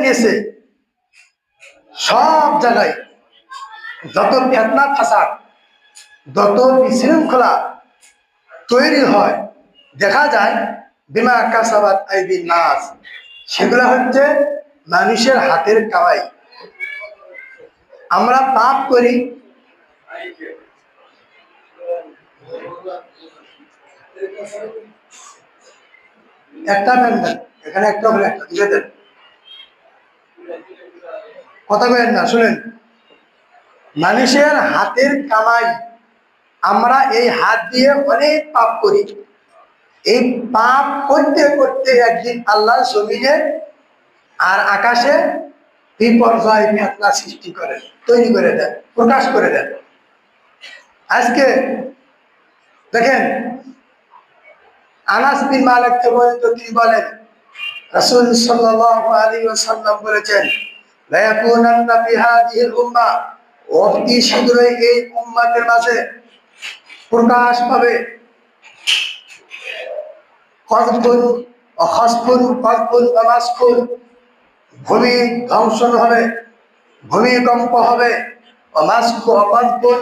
নিচে সব জায়গায় যত ফিতনা ফাসাদ, যত বিশৃঙ্খলা তৈরি হয়, দেখা যায় বিমা কাসাবাত আইদিন নাস, সেগুলো হচ্ছে মানুষের হাতের কামাই। আমরা পাপ করি, একটা ব্যান্ডেল এখানে একটা হলে একটা দিয়ে দেন, কথা বলেন না, শুনেন। মানুষের হাতের কামাই, আমরা এই হাত দিয়ে অনেক পাপ করি। এই পাপ করতে করতে একদিন আল্লাহ জমিনে আর আকাশে বিপর্যয় ফিতনা সৃষ্টি করেন, তৈরি করে দেন, প্রকাশ করে দেন। আজকে দেখেন, আনাস বিন মালিক পর্যন্ত তিনি বলেন, রাসূল সাল্লাল্লাহু আলাইহি ওয়াসাল্লাম বলেছেন, লা ইয়াকুনান্না ফি হাযিহিল উম্মাহ, অতি শীঘ্রই এই উম্মতের মাঝে প্রকাশ পাবে কসফুন ওয়া খাসফুন, কসফুন ওয়া মাসফুন, ভূমি ধ্বংসন হবে, ভূমিকম্প হবে, ওয়া মাসফু ওয়া কসফুন,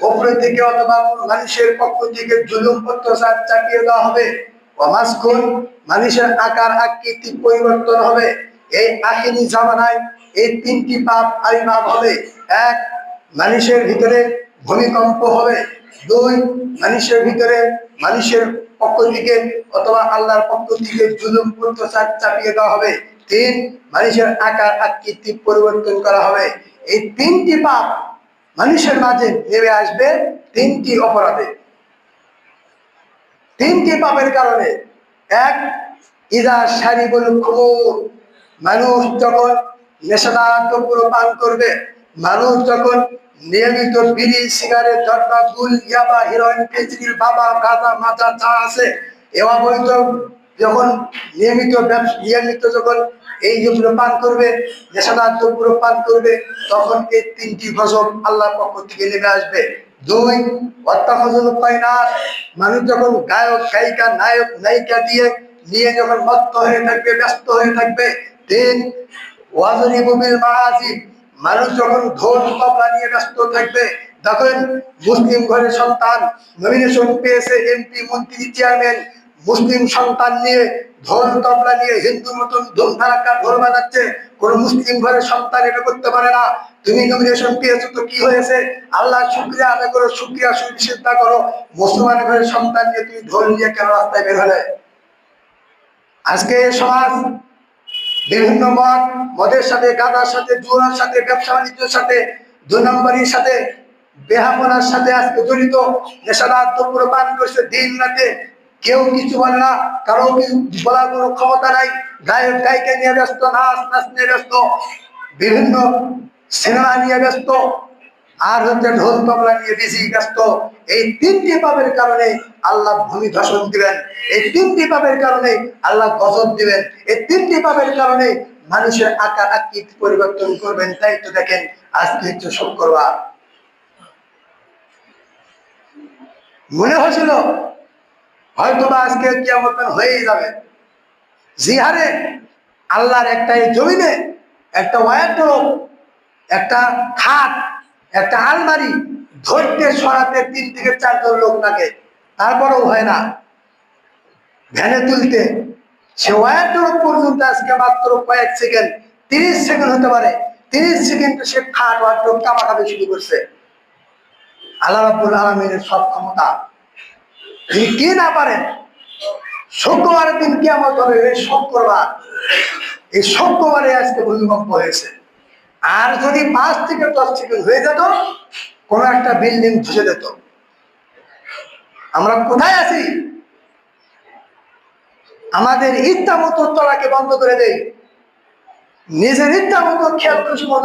উপর থেকে অথবা মানুষের পক্ষ থেকে জুলুম অত্যাচার চাপিয়ে দেওয়া হবে, ওয়া মাসফুন, মানুষের আকার আকৃতি পরিবর্তন হবে। এই আখিরি জামানায় এই তিনটি পাপ আবির্ভাব হবে। এক, মানুষের ভিতরে ভূমিকম্প হবে। দুই, মানুষের ভিতরে মানুষের পক্ষ থেকে অথবা আল্লাহর পক্ষ থেকে জুলুম অত্যাচার চাপিয়ে দেওয়া হবে। তিন, মানুষের আকার আকৃতি পরিবর্তন করা হবে। এই তিনটি পাপ মানুষের মাঝে নেমে আসবে তিনটি অপরাধে, তিনটি পাপের কারণে। এক, ইদা শারিবুল খুমুর, মানুষ যখন নেশাদার দ্রব্য পান করবে, মানুষ যখন নিয়মিত বিড়ি, সিগারেট, জর্দা, গুল, ইয়াবা, হিরোইন, ফেন্সিডিল, বাবা, গাঁজা, মাচা যা আছে এবার বৈধ যখন নিয়মিত যখন এই যেগুলো পান করবে, নেশাদার দ্রব্য পান করবে, তখন এই তিনটি গজব আল্লাহর পক্ষ থেকে নেমে আসবে। দুই, অত্যাফজল কয়নাত, মানুষ যখন গায়ক গায়িকা, নায়ক নায়িকা নিয়ে যখন মত্ত হয়ে থাকবে, ব্যস্ত হয়ে থাকবে। তিন, ওয়াজরিবু বিল মাআজিব, মানুষ যখন ঢোল তবলা নিয়ে ব্যস্ত থাকবে। তখন মুসলিম ঘরের সন্তান নমিনেশন পেয়েছে, এমপি, মন্ত্রী, চেয়ারম্যান, মুসলিম সন্তান নিয়ে ঢোল তবলা নিয়ে হিন্দু মতন ধুম ধারাক্কা ঢোল বাজাচ্ছে। কোন মুসলিম ঘরের সন্তান এটা করতে পারে না। তুমি নমিনেশন পেয়েছো তো কি হয়েছে, আল্লাহ শুকরিয়া আদায় করো, শুকরিয়া সুচিন্তা করো। মুসলমান ঘরের সন্তান নিয়ে তুমি ঢোল নিয়ে কেন রাস্তায় বের হলে? আজকে সমাজ বিভিন্ন মদের সাথে, গাঁজার সাথে, জুয়ার সাথে, ব্যবসা বাণিজ্যের সাথে, দুই নম্বরের সাথে, বেহাপনার সাথে আজকে জড়িত। নেশাদার দ্রব্য পান করছে দিন রাতে, কেউ কিছু বলে না, কারো বলার কোনো ক্ষমতা নাই। গায়ক গায়িকা নিয়ে ব্যস্ত, নাচ নিয়ে ব্যস্ত, বিভিন্ন সিনেমা নিয়ে ব্যস্ত, আর হচ্ছে ঢোল তবলা নিয়ে বেশি ব্যস্ত। এই তিনটি পাপের কারণে আল্লাহ ভূমি ধসন দিবেন, এই তিনটি পাপের কারণে আল্লাহ গজব দিবেন, এই তিনটি পাপের কারণে মানুষের আকার আকৃতি পরিবর্তন করবেন। তাই তো দেখেন, আজকে হচ্ছে শুক্রবার, মনে হয়েছিল হয়তোবা আজকে কিয়ামত হয়েই যাবে। জিহারে আল্লাহর একটা এই জমিনে একটা ওয়ার্ডরোব, একটা খাট, একটা আলমারি ধরতে সরাতে 3 থেকে 4 জন লোক লাগে, তারপরেও হয় না ভ্যানে তুলতে। সে ওয়ার্ডরোব পর্যন্ত আজকে মাত্র কয়েক সেকেন্ড, 30 সেকেন্ড হতে পারে, 30 সেকেন্ডে সে খাট ওয়ার্ডরোব কামাকামি শুরু করছে। আল্লাহ রাব্বুল আলামিনের সব ক্ষমতা, তিনি কি না পারেন। শুক্রবারের দিন কিয়ামত হবে, এই শুক্রবার, এই শুক্রবারে আজকে ভূমিকম্প হয়েছে। আর যদি 5 থেকে 10 সেকেন্ড হয়ে যেত, কোন একটা বিল্ডিং ধসে যেত। আমরা কোথায় আছি? আমাদের ইচ্ছা মতো চলাকে বন্ধ করে দেই, নিজের ইচ্ছা মতো খেয়াল খুশি মতো